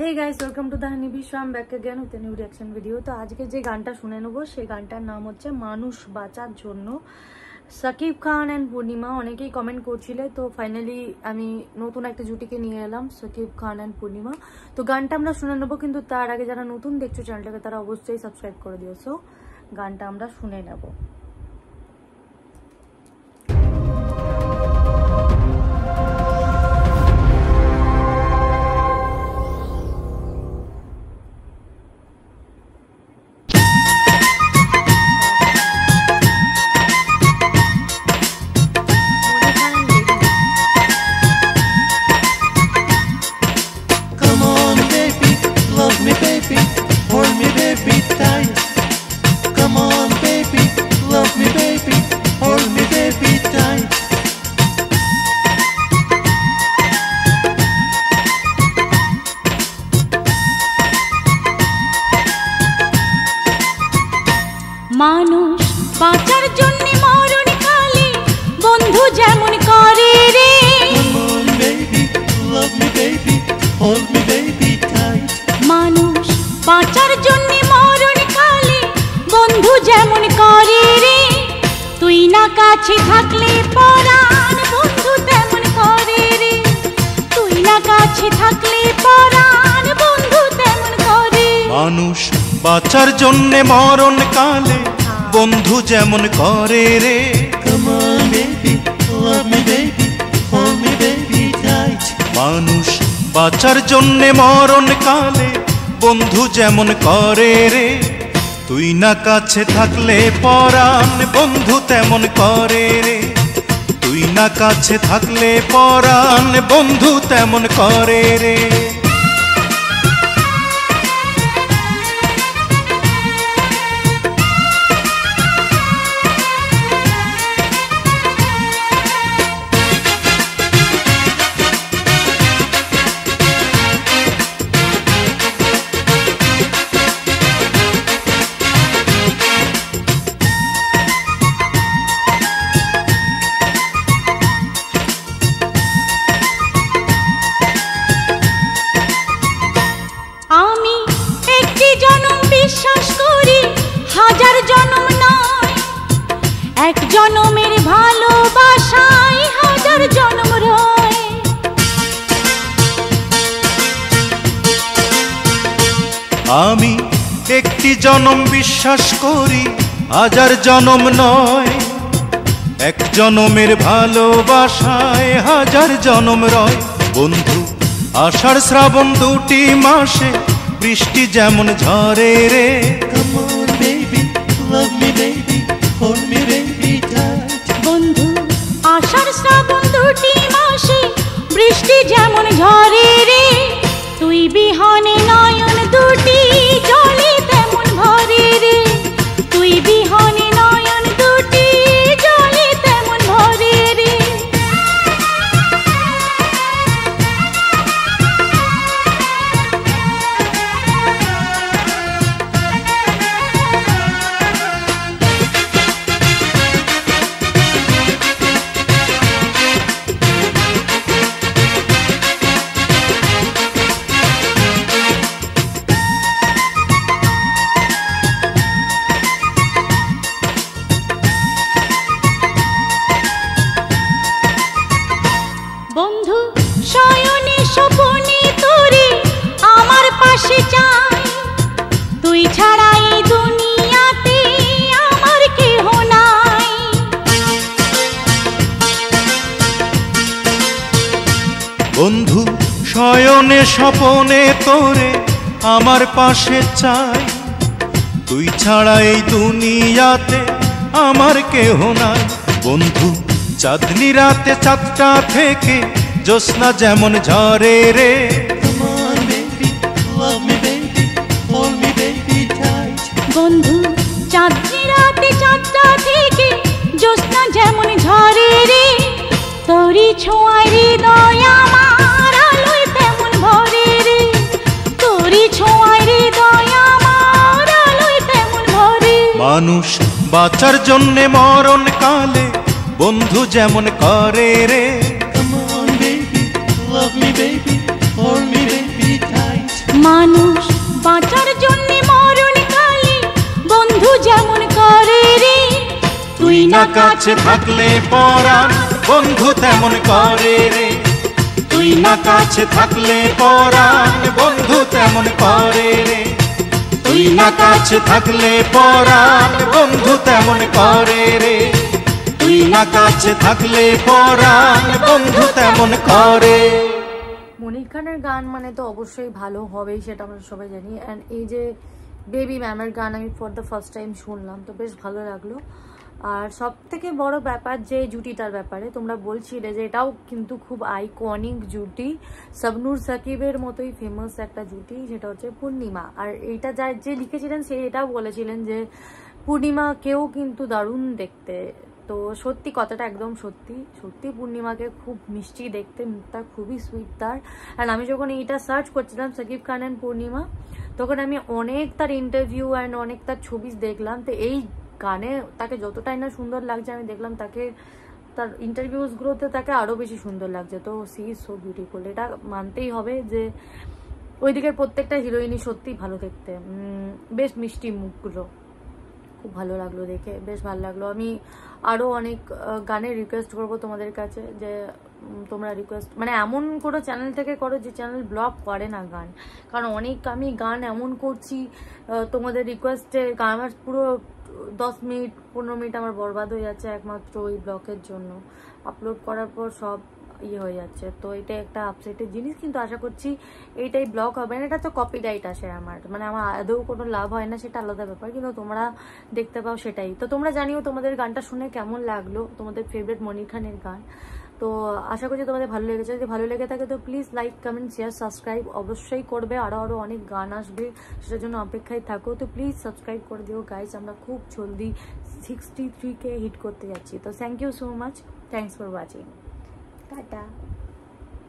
Hey guys, welcome to the Honeybi Show. I'm back again with a new reaction video. तो आज के जे गानटा শুনে নেব সেই গানটার নাম হচ্ছে মানুষ বাঁচার জন্য। সাকিব খান এন্ড পূর্ণিমা অনেকেই কমেন্ট করছিলে, তো ফাইনালি আমি নতুন একটা জুটিকে নিয়ে এলাম, সাকিব খান এন্ড পূর্ণিমা। তো গানটা আমরা শুনে নেব, কিন্তু তার আগে যারা নতুন দেখছো চ্যানেলটাকে তারা অবশ্যই সাবস্ক্রাইব করে দিও। সো গানটা আমরা শুনে নেব। মানুষ বাঁচার জন্য মরণ কালে বন্ধু যেমন করে রে, মানুষ বাঁচার জন্য মরণ কালে বন্ধু যেমন করে রে, তুই না কাছে থাকলে পরাণ বন্ধু তেমন করে রে, তুই না কাছে থাকলে পরাণ বন্ধু তেমন করে। মানুষ বাঁচার জন্য মরণ কালে বন্ধু যেমন করে রে, মানুষ বাঁচার জন্য মরণ কালে বন্ধু যেমন করে রে, তুই না কাছে থাকলে পরাণ বন্ধু তেমন করে রে, তুই না কাছে থাকলে পরাণ বন্ধু তেমন করে রে। হাজার জনম নয়, এক জনমের ভালোবাসায় হাজার জনম রয়। আমি একটি জনম বিশ্বাস করি, হাজার জনম নয়, এক জনমের ভালোবাসায় হাজার জনম রয়। বন্ধু আষাঢ় শ্রাবণ দুটি মাসে বৃষ্টি যেমন ঝরে রে, বন্ধু আষাঢ় শ্রাবণ দুটি মাসে বৃষ্টি যেমন ঝরে রে, তুই বিহনে নয়ন দুটি জলে তেমন ভরে রে, তুই বিহনে নয়ন দুটি জলে তেমন ভরে রে। বন্ধু শয়নে স্বপনে তোরে আমার পাশে চাই, তুই ছাড়া এই দুনিয়াতে আমার কেহ নাই। বন্ধু শয়নে স্বপনে তোরে আমার পাশে চাই, তুই ছাড়া এই দুনিয়াতে আমার কেহ নাই। বন্ধু চাঁদনি রাতে চাঁদটা থেকে জ্যোৎস্না যেমন ঝরে রে, বন্ধু চাঁদনি রাতে চাঁদটা থেকে জ্যোৎস্না যেমন ঝরে রে, তোরি ছোঁয়ায় হৃদয় আমার আলোয় তেমন ভরে রে, তোরি ছোঁয়ায় হৃদয় আমার আলোয় তেমন ভরে। মানুষ বাঁচার জন্যে মরণ কালে বন্ধু যেমন করে রে, না কাছে থাকলে পরাণ বন্ধু তেমন করে রে, তুই না কাছে থাকলে পরাণ বন্ধু তেমন করে রে, তুই না কাছে থাকলে পরাণ বন্ধু তেমন করে রে, তুই না কাছে থাকলে পরাণ বন্ধু তেমন করে। মনির খানের গান মানে তো অবশ্যই ভালো হবেই, সেটা আমরা সবাই জানি। অ্যান্ড এই যে বেবি ম্যামের গান আমি ফর দ্য ফার্স্ট টাইম শুনলাম, তো বেশ ভালো লাগলো। আর সব থেকে বড় ব্যাপার যে জুটিটার ব্যাপারে তোমরা বলছিলে যে এটাও কিন্তু খুব আইকনিক জুটি, শাবনূর সাকিবের মতোই ফেমাস একটা জুটি, সেটা হচ্ছে পূর্ণিমা। আর এইটা যে লিখেছিলেন সে এটাও বলেছিলেন যে পূর্ণিমাকেও কিন্তু দারুণ দেখতে। তো সত্যি কথাটা একদম সত্যি, সত্যি পূর্ণিমাকে খুব মিষ্টি দেখতে, মুখটা খুবই সুইট তার। আর আমি যখন এইটা সার্চ করছিলাম সাকিব খান অ্যান্ড পূর্ণিমা, তখন আমি অনেক তার ইন্টারভিউ অ্যান্ড অনেক তার ছবি দেখলাম। তো এই গানে তাকে যতটাই না সুন্দর লাগছে, আমি দেখলাম তাকে তার ইন্টারভিউসগুলোতে তাকে আরও বেশি সুন্দর লাগছে। তো সি ইজ সো বিউটিফুল, এটা মানতেই হবে যে ওই দিকের প্রত্যেকটা হিরোইনই সত্যিই ভালো দেখতে, বেশ মিষ্টি মুখগুলো, খুব ভালো লাগলো দেখে, বেশ ভালো লাগলো। আমি আরও অনেক গানের রিকোয়েস্ট করবো তোমাদের কাছে, যে তোমরা রিকোয়েস্ট মানে এমন কোনো চ্যানেল থেকে করো যে চ্যানেল ব্লক করে না গান, কারণ অনেক আমি গান এমন করছি তোমাদের রিকোয়েস্টে, আমার পুরো 10 মিনিট 15 মিনিট আমার বরবাদ হয়ে যাচ্ছে একমাত্র ওই ব্লকের জন্য। আপলোড করার পর সব হয়ে যাচ্ছে, তো এটা একটা আপসেটের জিনিস। কিন্তু আশা করছি এইটাই ব্লক হবে না, এটা তো কপিরাইট আসে আমার, মানে আমার আদৌ কোনো লাভ হয় না, সেটা আলাদা ব্যাপার, কিন্তু তোমরা দেখতে পাও সেটাই। তো তোমরা জানিও তোমাদের গানটা শুনে কেমন লাগলো, তোমাদের ফেভারিট মনির খানের গান। তো আশা করছি তোমাদের ভালো লেগেছে, যদি ভালো লেগে থাকে তো please like comment share subscribe অবশ্যই করবে। আরও অনেক গান আসবে, সেটার জন্য অপেক্ষায় থাকো। তো প্লিজ সাবস্ক্রাইব করে দিও গাইজ, আমরা খুব জলদি 63K হিট করতে যাচ্ছি। তো thank you so much, thanks for watching, tata.